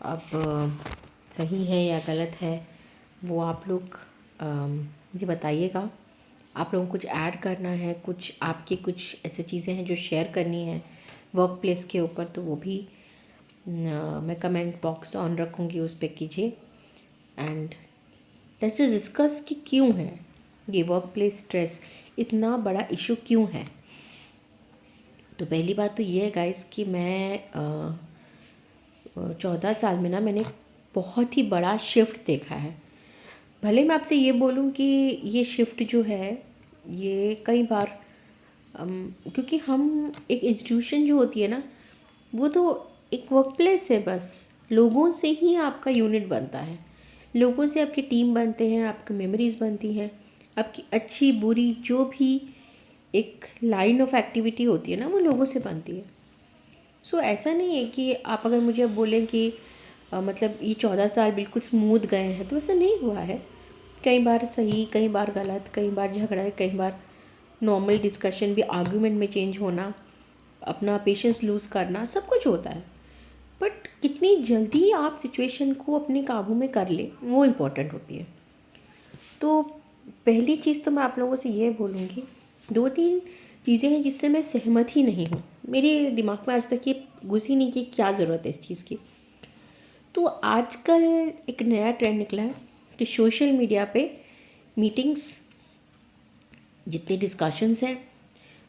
अब सही है या गलत है वो आप लोग मुझे बताइएगा। आप लोगों को कुछ ऐड करना है, कुछ आपकी कुछ ऐसी चीज़ें हैं जो शेयर करनी है वर्क प्लेस के ऊपर, तो वो भी मैं कमेंट बॉक्स ऑन रखूँगी, उस पर कीजिए। एंड लेट्स डिस्कस कि क्यों है ये वर्क प्लेस स्ट्रेस इतना बड़ा इशू क्यों है। तो पहली बात तो ये है गाइस कि मैं 14 साल में ना मैंने बहुत ही बड़ा शिफ्ट देखा है। भले मैं आपसे ये बोलूँ कि ये शिफ्ट जो है ये कई बार क्योंकि हम एक इंस्टीट्यूशन जो होती है ना, वो तो एक वर्क प्लेस है, बस लोगों से ही आपका यूनिट बनता है, लोगों से आपकी टीम बनते हैं, आपकी मेमोरीज़ बनती हैं, आपकी अच्छी बुरी जो भी एक लाइन ऑफ एक्टिविटी होती है ना, वो लोगों से बनती है। सो ऐसा नहीं है कि आप अगर मुझे अब बोलें कि मतलब ये 14 साल बिल्कुल स्मूथ गए हैं, तो ऐसा नहीं हुआ है। कई बार सही, कई बार गलत, कई बार झगड़ा, कई बार नॉर्मल डिस्कशन भी आर्गुमेंट में चेंज होना, अपना पेशेंस लूज़ करना, सब कुछ होता है। बट कितनी जल्दी आप सिचुएशन को अपने काबू में कर ले, वो इम्पोर्टेंट होती है। तो पहली चीज़ तो मैं आप लोगों से ये बोलूँगी, 2-3 चीज़ें हैं जिससे मैं सहमत ही नहीं हूँ। मेरे दिमाग में आज तक ये घुसी नहीं कि क्या ज़रूरत है इस चीज़ की। तो आजकल एक नया ट्रेंड निकला है कि सोशल मीडिया पे मीटिंग्स, जितने डिस्कशंस हैं,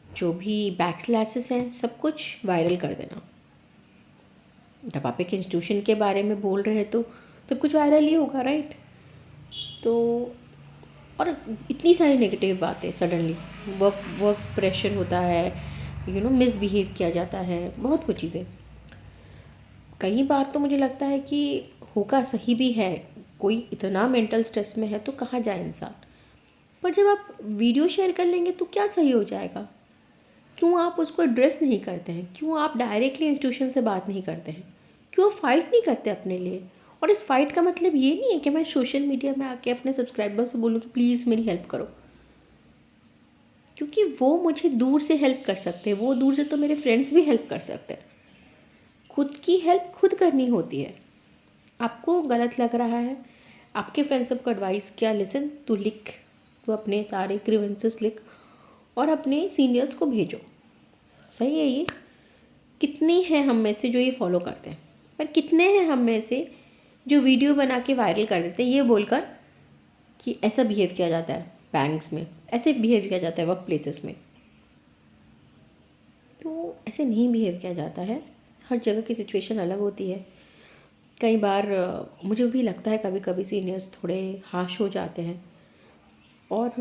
जो भी बैक स्लैशेस हैं, सब कुछ वायरल कर देना। जब आप एक इंस्टीट्यूशन के बारे में बोल रहे हैं तो सब कुछ वायरल ही होगा, राइट? तो और इतनी सारी नेगेटिव बातें, सडनली वर्क प्रेशर होता है, मिसबिहेव किया जाता है, बहुत कुछ चीज़ें। कई बार तो मुझे लगता है कि होगा सही भी है, कोई इतना मेंटल स्ट्रेस में है तो कहाँ जाए इंसान। पर जब आप वीडियो शेयर कर लेंगे तो क्या सही हो जाएगा? क्यों आप उसको एड्रेस नहीं करते हैं? क्यों आप डायरेक्टली इंस्टीट्यूशन से बात नहीं करते हैं? क्यों फाइट नहीं करते अपने लिए? और इस फाइट का मतलब ये नहीं है कि मैं सोशल मीडिया में आके अपने सब्सक्राइबर से बोलूँ कि प्लीज़ मेरी हेल्प करो, क्योंकि वो मुझे दूर से हेल्प कर सकते हैं, वो दूर से तो मेरे फ्रेंड्स भी हेल्प कर सकते हैं। खुद की हेल्प खुद करनी होती है। आपको गलत लग रहा है, आपके फ्रेंड्स सबको एडवाइस किया, लिसन, तू लिख, तू अपने सारे ग्रीवेंसेस लिख और अपने सीनियर्स को भेजो। सही है ये? कितने हैं हम में से जो ये फॉलो करते हैं, पर कितने हैं हम में से जो वीडियो बना के वायरल कर देते हैं ये बोलकर कि ऐसा बिहेव किया जाता है बैंक्स में, ऐसे बिहेव किया जाता है वर्क प्लेसेस में। तो ऐसे नहीं बिहेव किया जाता है। हर जगह की सिचुएशन अलग होती है। कई बार मुझे भी लगता है कभी कभी सीनियर्स थोड़े हार्श हो जाते हैं, और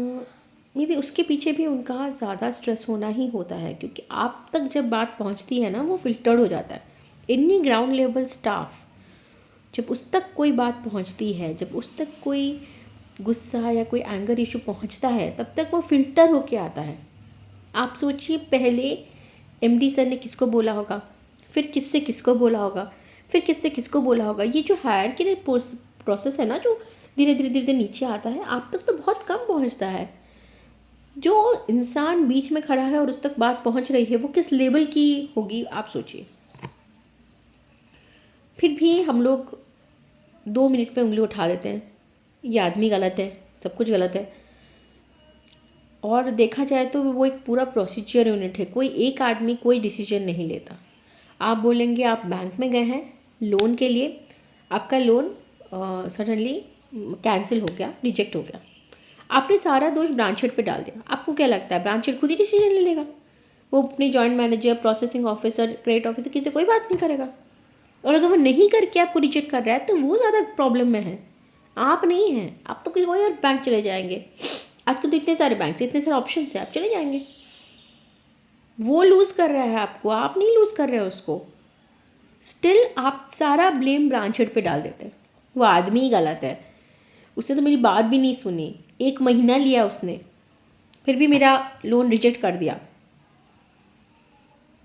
मे बी उसके पीछे भी उनका ज़्यादा स्ट्रेस होना ही होता है, क्योंकि आप तक जब बात पहुंचती है ना, वो फिल्टर्ड हो जाता है। इतनी ग्राउंड लेवल स्टाफ, जब उस तक कोई बात पहुंचती है, जब उस तक कोई गुस्सा या कोई एंगर इशू पहुंचता है, तब तक वो फ़िल्टर होके आता है। आप सोचिए, पहले एमडी सर ने किसको बोला होगा, फिर किससे किसको बोला होगा, फिर किससे किसको बोला होगा। ये जो हायरार्की प्रोसेस है ना, जो धीरे धीरे धीरे धीरे नीचे आता है, आप तक तो बहुत कम पहुंचता है। जो इंसान बीच में खड़ा है और उस तक बात पहुंच रही है, वो किस लेवल की होगी आप सोचिए। फिर भी हम लोग 2 मिनट में उंगली उठा देते हैं, ये आदमी गलत है, सब कुछ गलत है। और देखा जाए तो वो एक पूरा प्रोसीजर यूनिट है, कोई एक आदमी कोई डिसीजन नहीं लेता। आप बोलेंगे आप बैंक में गए हैं लोन के लिए, आपका लोन सडनली कैंसिल हो गया, रिजेक्ट हो गया, आपने सारा दोष ब्रांच हेड पे डाल दिया। आपको क्या लगता है ब्रांच हेड खुद ही डिसीजन ले लेगा? वो अपने joint manager, processing officer, credit officer, किसी से कोई बात नहीं करेगा। और अगर वो नहीं करके आपको रिजेक्ट कर रहा है तो वो ज़्यादा प्रॉब्लम में है, आप नहीं हैं। आप तो कोई और बैंक चले जाएंगे, आजकल तो इतने सारे बैंक से, इतने सारे ऑप्शन है, आप चले जाएंगे। वो लूज़ कर रहा है आपको, आप नहीं लूज़ कर रहे हो उसको। स्टिल आप सारा ब्लेम ब्रांच हेड पे डाल देते हैं, वो आदमी ही गलत है, उसने तो मेरी बात भी नहीं सुनी, 1 महीना लिया उसने, फिर भी मेरा लोन रिजेक्ट कर दिया।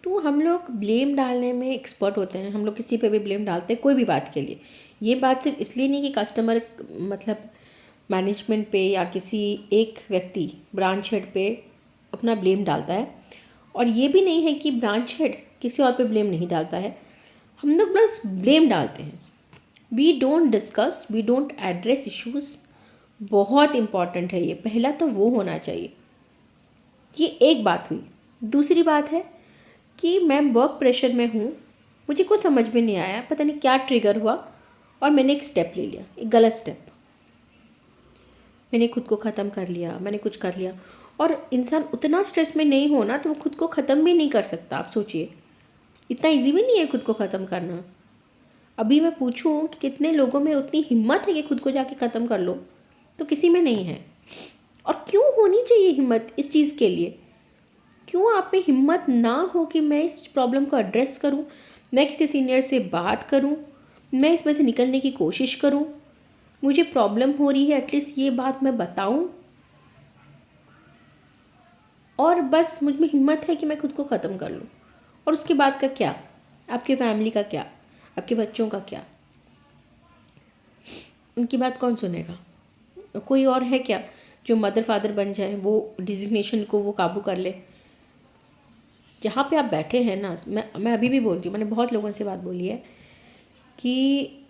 तो हम लोग ब्लेम डालने में एक्सपर्ट होते हैं, हम लोग किसी पे भी ब्लेम डालते हैं कोई भी बात के लिए। ये बात सिर्फ इसलिए नहीं कि कस्टमर मतलब मैनेजमेंट पे या किसी एक व्यक्ति ब्रांच हेड पे अपना ब्लेम डालता है, और ये भी नहीं है कि ब्रांच हेड किसी और पे ब्लेम नहीं डालता है। हम लोग बस ब्लेम डालते हैं। We don't discuss, we don't address issues. बहुत इम्पॉर्टेंट है ये, पहला तो वो होना चाहिए। ये एक बात हुई। दूसरी बात है कि मैं वर्क प्रेशर में हूँ, मुझे कुछ समझ में नहीं आया, पता नहीं क्या ट्रिगर हुआ और मैंने एक स्टेप ले लिया, एक गलत स्टेप। मैंने खुद को ख़त्म कर लिया, मैंने कुछ कर लिया। और इंसान उतना स्ट्रेस में नहीं होना तो वो खुद को ख़त्म भी नहीं कर सकता। आप सोचिए, इतना इजी भी नहीं है खुद को ख़त्म करना। अभी मैं पूछूं कि कितने लोगों में उतनी हिम्मत है कि खुद को जाके ख़त्म कर लो, तो किसी में नहीं है। और क्यों होनी चाहिए हिम्मत इस चीज़ के लिए? क्यों आप में हिम्मत ना हो कि मैं इस प्रॉब्लम को एड्रेस करूं, मैं किसी सीनियर से बात करूं, मैं इसमें से निकलने की कोशिश करूं, मुझे प्रॉब्लम हो रही है एटलीस्ट ये बात मैं बताऊं, और बस मुझ में हिम्मत है कि मैं खुद को ख़त्म कर लूं। और उसके बाद का क्या? आपके फैमिली का क्या? आपके बच्चों का क्या? उनकी बात कौन सुनेगा? कोई और है क्या जो मदर फादर बन जाए, वो डिजिग्नेशन को वो काबू कर ले? जहाँ पे आप बैठे हैं ना, मैं अभी भी बोलती हूँ, मैंने बहुत लोगों से बात बोली है कि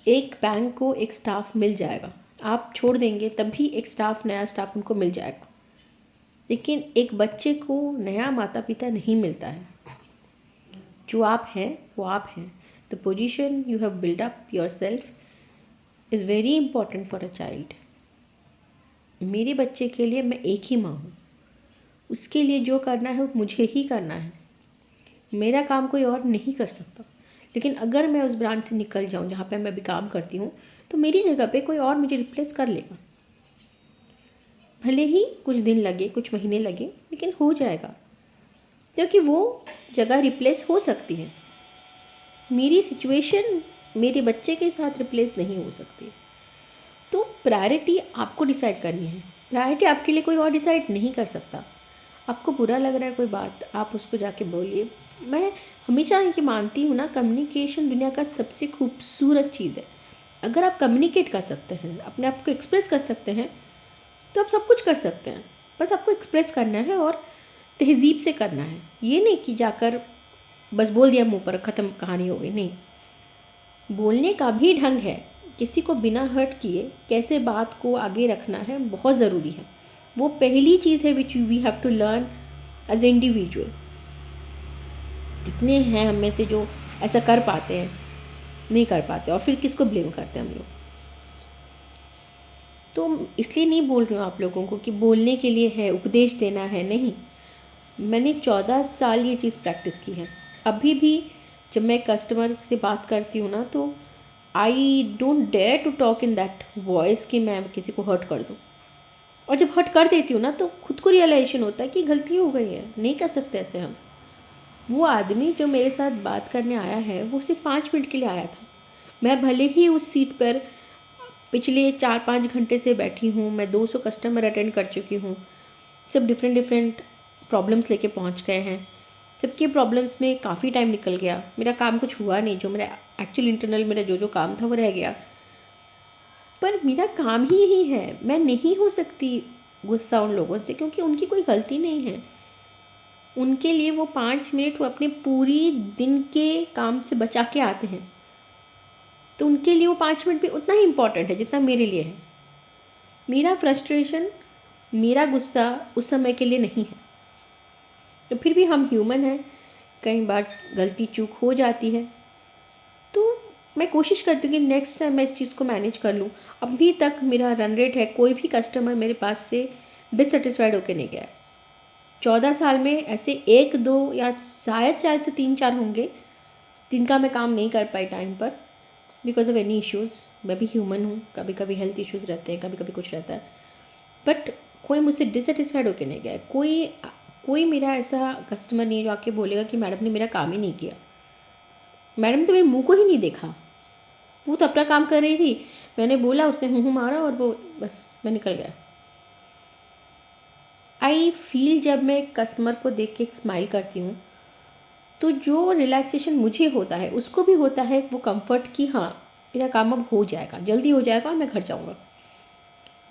एक बैंक को एक स्टाफ मिल जाएगा, आप छोड़ देंगे तब भी एक स्टाफ, नया स्टाफ उनको मिल जाएगा। लेकिन एक बच्चे को नया माता पिता नहीं मिलता है। जो आप हैं वो आप हैं। The position you have build up your self is very important for a child. मेरे बच्चे के लिए मैं एक ही माँ हूँ, उसके लिए जो करना है वो मुझे ही करना है, मेरा काम कोई और नहीं कर सकता। लेकिन अगर मैं उस ब्रांच से निकल जाऊँ जहाँ पे मैं भी काम करती हूँ, तो मेरी जगह पे कोई और मुझे रिप्लेस कर लेगा। भले ही कुछ दिन लगे, कुछ महीने लगे, लेकिन हो जाएगा, क्योंकि वो जगह रिप्लेस हो सकती है। मेरी सिचुएशन मेरे बच्चे के साथ रिप्लेस नहीं हो सकती। तो प्रायोरिटी आपको डिसाइड करनी है। प्रायोरिटी आपके लिए कोई और डिसाइड नहीं कर सकता। आपको बुरा लग रहा है कोई बात, आप उसको जाके बोलिए। मैं हमेशा ये मानती हूँ ना, कम्युनिकेशन दुनिया का सबसे खूबसूरत चीज़ है। अगर आप कम्युनिकेट कर सकते हैं, अपने आप को एक्सप्रेस कर सकते हैं, तो आप सब कुछ कर सकते हैं। बस आपको एक्सप्रेस करना है और तहज़ीब से करना है। ये नहीं कि जाकर बस बोल दिया मुँह पर, ख़त्म, कहानी हो गई। नहीं, बोलने का भी ढंग है। किसी को बिना हर्ट किए कैसे बात को आगे रखना है, बहुत ज़रूरी है। वो पहली चीज़ है which we have to learn as individual. कितने हैं हम में से जो ऐसा कर पाते हैं? नहीं कर पाते, और फिर किसको ब्लेम करते हैं हम लोग। तो इसलिए नहीं बोल रही हूँ आप लोगों को कि बोलने के लिए है, उपदेश देना है, नहीं। मैंने 14 साल ये चीज़ प्रैक्टिस की है। अभी भी जब मैं कस्टमर से बात करती हूँ ना, तो I don't dare to talk in that voice कि मैं किसी को हर्ट कर दूँ। और जब हर्ट कर देती हूँ ना, तो खुद को रियलाइजेशन होता है कि गलती हो गई है, नहीं कर सकते ऐसे हम। वो आदमी जो मेरे साथ बात करने आया है, वो सिर्फ 5 मिनट के लिए आया था। मैं भले ही उस सीट पर पिछले 4-5 घंटे से बैठी हूँ, मैं 200 कस्टमर अटेंड कर चुकी हूँ, सब डिफरेंट डिफरेंट प्रॉब्लम्स लेके पहुँच गए हैं। सबके प्रॉब्लम्स में काफ़ी टाइम निकल गया, मेरा काम कुछ हुआ नहीं, जो मेरा एक्चुअल इंटरनल मेरा जो काम था वो रह गया। पर मेरा काम ही यही है, मैं नहीं हो सकती गुस्सा उन लोगों से, क्योंकि उनकी कोई गलती नहीं है। उनके लिए वो 5 मिनट वो अपने पूरी दिन के काम से बचा के आते हैं, तो उनके लिए वो 5 मिनट भी उतना ही इम्पॉर्टेंट है जितना मेरे लिए है। मेरा फ्रस्ट्रेशन, मेरा गुस्सा उस समय के लिए नहीं है। तो फिर भी हम ह्यूमन हैं, कई बार गलती चूक हो जाती है। तो मैं कोशिश करती हूँ कि नेक्स्ट टाइम मैं इस चीज़ को मैनेज कर लूँ। अभी तक मेरा रन रेट है, कोई भी कस्टमर मेरे पास से डिससेटिस्फाइड होकर नहीं गया। 14 साल में ऐसे 1-2 या शायद से 3-4 होंगे जिनका मैं काम नहीं कर पाई टाइम पर, बिकॉज ऑफ एनी इश्यूज़। मैं भी ह्यूमन हूँ, कभी कभी हेल्थ इश्यूज़ रहते हैं, कभी कभी कुछ रहता है। बट कोई मुझसे डिससेटिस्फाइड होकर नहीं गया। कोई मेरा ऐसा कस्टमर नहीं है जो आके बोलेगा कि मैडम ने मेरा काम ही नहीं किया, मैडम ने तो मेरे मुँह को ही नहीं देखा, वो तो अपना काम कर रही थी, मैंने बोला, उसने हूँ मारा और वो बस मैं निकल गया। आई फील जब मैं कस्टमर को देख के एक स्माइल करती हूँ, तो जो रिलैक्सेशन मुझे होता है उसको भी होता है वो कंफर्ट कि हाँ, मेरा काम अब हो जाएगा, जल्दी हो जाएगा और मैं घर जाऊँगा।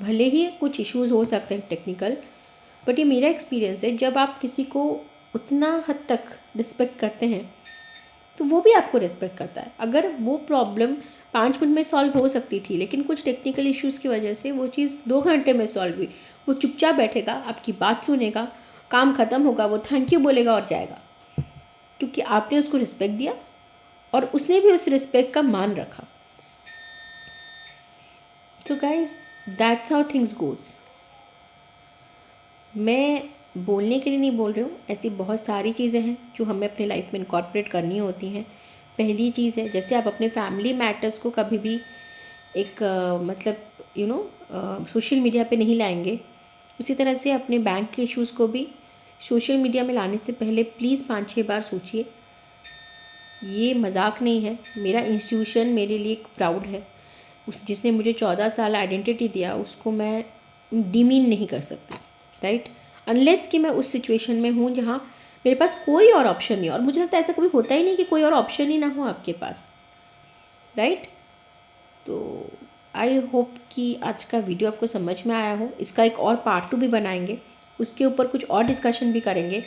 भले ही कुछ इश्यूज़ हो सकते हैं टेक्निकल, बट ये मेरा एक्सपीरियंस है, जब आप किसी को उतना हद तक रिस्पेक्ट करते हैं तो वो भी आपको रिस्पेक्ट करता है। अगर वो प्रॉब्लम 5 मिनट में सॉल्व हो सकती थी, लेकिन कुछ टेक्निकल इश्यूज़ की वजह से वो चीज़ 2 घंटे में सॉल्व हुई। वो चुपचाप बैठेगा, आपकी बात सुनेगा, काम ख़त्म होगा, वो थैंक यू बोलेगा और जाएगा, क्योंकि आपने उसको रिस्पेक्ट दिया और उसने भी उस रिस्पेक्ट का मान रखा। तो guys, that's how things goes. मैं बोलने के लिए नहीं बोल रही हूँ, ऐसी बहुत सारी चीज़ें हैं जो हमें अपनी लाइफ में इनकॉर्पोरेट करनी होती हैं। पहली चीज़ है, जैसे आप अपने फैमिली मैटर्स को कभी भी एक मतलब सोशल मीडिया पे नहीं लाएंगे, उसी तरह से अपने बैंक के इश्यूज़ को भी सोशल मीडिया में लाने से पहले प्लीज़ 5-6 बार सोचिए। ये मजाक नहीं है, मेरा इंस्टीट्यूशन मेरे लिए एक प्राउड है। जिसने मुझे 14 साल आइडेंटिटी दिया, उसको मैं डिमीन नहीं कर सकती, राइट, अनलेस कि मैं उस सिचुएशन में हूँ जहाँ मेरे पास कोई और ऑप्शन नहीं। और मुझे लगता है ऐसा कभी होता ही नहीं कि कोई और ऑप्शन ही ना हो आपके पास, राइट। तो आई होप कि आज का वीडियो आपको समझ में आया हो। इसका एक और पार्ट 2 भी बनाएंगे, उसके ऊपर कुछ और डिस्कशन भी करेंगे।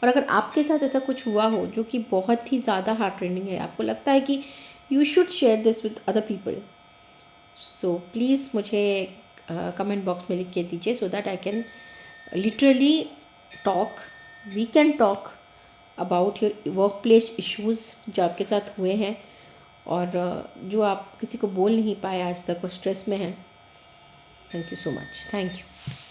और अगर आपके साथ ऐसा कुछ हुआ हो जो कि बहुत ही ज़्यादा हार्ट रेंडिंग है, आपको लगता है कि you should share this with other people, so please मुझे कमेंट बॉक्स में लिख के दीजिए, so that I can literally talk, we can talk about your work place issues जो आपके साथ हुए हैं और जो आप किसी को बोल नहीं पाए आज तक और स्ट्रेस में हैं। Thank you so much, thank you.